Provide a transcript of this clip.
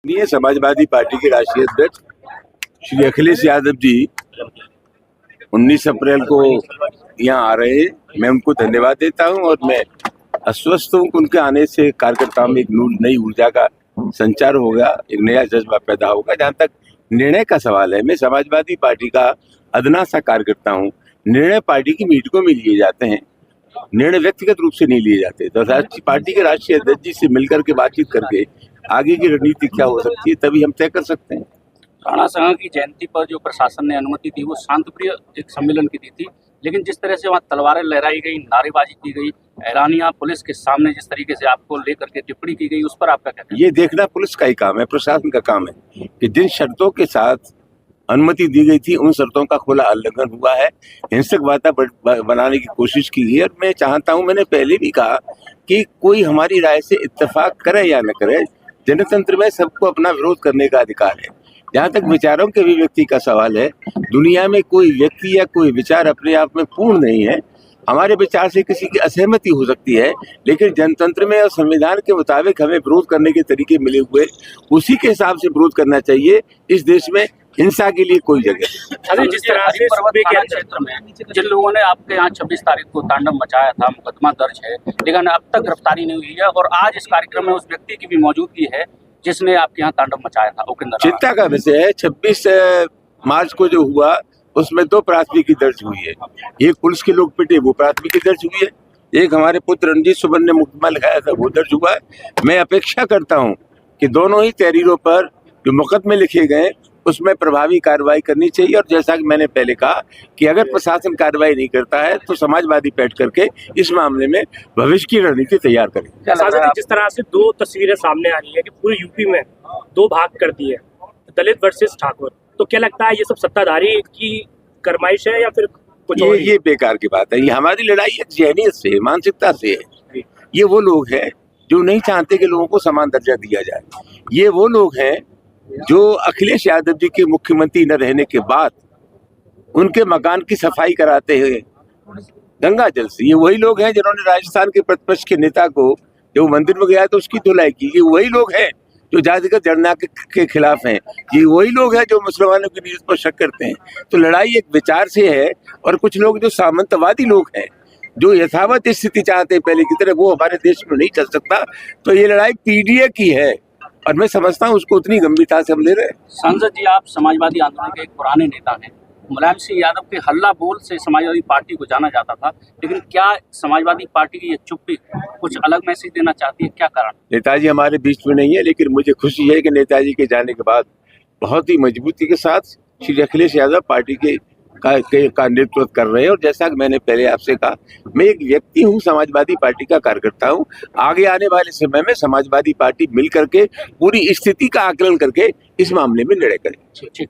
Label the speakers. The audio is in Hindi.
Speaker 1: ये समाजवादी पार्टी के राष्ट्रीय अध्यक्ष श्री अखिलेश यादव जी 19 अप्रैल को यहाँ आ रहे हैं। मैं उनको धन्यवाद देता हूँ और मैं आश्वस्त हूँ कि उनके आने से कार्यकर्ताओं में एक नई ऊर्जा का संचार होगा, एक नया जज्बा पैदा होगा। जहाँ तक निर्णय का सवाल है, मैं समाजवादी पार्टी का अदना सा कार्यकर्ता हूँ। निर्णय पार्टी की मीटिंगों में लिए जाते हैं, निर्णय व्यक्तिगत रूप से नहीं लिए जाते। तो पार्टी के राष्ट्रीय अध्यक्ष जी से मिलकर के बातचीत करके आगे की रणनीति क्या हो सकती है तभी हम तय कर सकते हैं।
Speaker 2: राणा साहब की जयंती पर जो प्रशासन ने अनुमति दी वो शांतिप्रिय एक सम्मेलन की दी थी, लेकिन जिस तरह से वहाँ तलवारें लहराई गई, नारेबाजी की गई, ऐलानिया पुलिस के सामने जिस तरीके से आपको लेकर के टिप्पणी की गई, उस पर आपका क्या कहना है?
Speaker 1: ये देखना पुलिस का ही काम है, प्रशासन का काम है कि जिन शर्तों के साथ अनुमति दी गई थी उन शर्तों का खुला उल्लंघन हुआ है, हिंसक वातावरण बनाने की कोशिश की है। और मैं चाहता हूं, मैंने पहले भी कहा कि कोई हमारी राय से इत्तेफाक करे या न करे, जनतंत्र में सबको अपना विरोध करने का अधिकार है। जहाँ तक विचारों के अभिव्यक्ति का सवाल है, दुनिया में कोई व्यक्ति या कोई विचार अपने आप में पूर्ण नहीं है। हमारे विचार से किसी की असहमति हो सकती है, लेकिन जनतंत्र में और संविधान के मुताबिक हमें विरोध करने के तरीके मिले हुए, उसी के हिसाब से विरोध करना चाहिए। इस देश में हिंसा के लिए कोई जगह।
Speaker 2: अभी जिस तरह से सूबे के क्षेत्र में जिन लोगों ने आपके यहाँ 26 तारीख को तांडव मचाया था, मुकदमा दर्ज है, लेकिन अब तक गिरफ्तारी नहीं हुई है। और आज इस कार्यक्रम में उस व्यक्ति की भी मौजूदगी है जिसने आपके यहाँ तांडव मचाया था।
Speaker 1: चिंता का विषय है। 26 मार्च को जो हुआ उसमें 2 प्राथमिकी दर्ज हुई है। एक पुलिस के लोग पिटे, वो प्राथमिकी दर्ज हुई है। एक हमारे पुत्र रणजीत सुमन ने मुकदमा लगाया था, वो दर्ज हुआ है। मैं अपेक्षा करता हूँ कि दोनों ही तहरीरों पर जो मुकदमे लिखे गए उसमें प्रभावी कार्रवाई करनी चाहिए। और जैसा कि मैंने पहले कहा कि अगर प्रशासन कार्रवाई नहीं करता है तो समाजवादी बैठ करके इस मामले में भविष्य की रणनीति तैयार करेंगे।
Speaker 3: जिस तरह से 2 तस्वीरें सामने आ रही है कि पूरे यूपी में 2 भाग कर दिए, दलित वर्सेस ठाकुर, तो क्या लगता है ये सब सत्ताधारी की फरमाइश है या फिर कुछ और?
Speaker 1: ये बेकार की बात है। ये हमारी लड़ाई एक जहनीत से, मानसिकता से है। ये वो लोग हैं जो नहीं चाहते कि लोगों को समान दर्जा दिया जाए। ये वो लोग हैं जो अखिलेश यादव जी के मुख्यमंत्री न रहने के बाद उनके मकान की सफाई कराते हैं गंगा जल से। ये वही लोग हैं जिन्होंने राजस्थान के प्रतिपक्ष के नेता को, जो मंदिर में गया तो उसकी धुलाई की। ये वही लोग हैं जो जातिगत जनगणना के खिलाफ हैं। ये वही लोग हैं जो मुसलमानों की नीयत पर शक करते हैं। तो लड़ाई एक विचार से है। और कुछ लोग जो सामंतवादी लोग हैं, जो यथावत स्थिति चाहते हैं पहले की तरह, वो हमारे देश में नहीं चल सकता। तो ये लड़ाई पीडीए की है और मैं समझता हूँ उसको उतनी गंभीरता से हम ले रहे हैं।
Speaker 2: सांसद जी, आप समाजवादी आंदोलन के एक पुराने नेता हैं। मुलायम सिंह यादव के हल्ला बोल से समाजवादी पार्टी को जाना जाता था, लेकिन क्या समाजवादी पार्टी की ये चुप्पी कुछ अलग मैसेज देना चाहती है? क्या कारण?
Speaker 1: नेताजी हमारे बीच में नहीं है, लेकिन मुझे खुशी है कि नेताजी के जाने के बाद बहुत ही मजबूती के साथ श्री अखिलेश यादव पार्टी का नेतृत्व कर रहे हैं। और जैसा कि मैंने पहले आपसे कहा, मैं एक व्यक्ति हूँ, समाजवादी पार्टी का कार्यकर्ता हूँ। आगे आने वाले समय में समाजवादी पार्टी मिल करके पूरी स्थिति का आकलन करके इस मामले में निर्णय करेगी।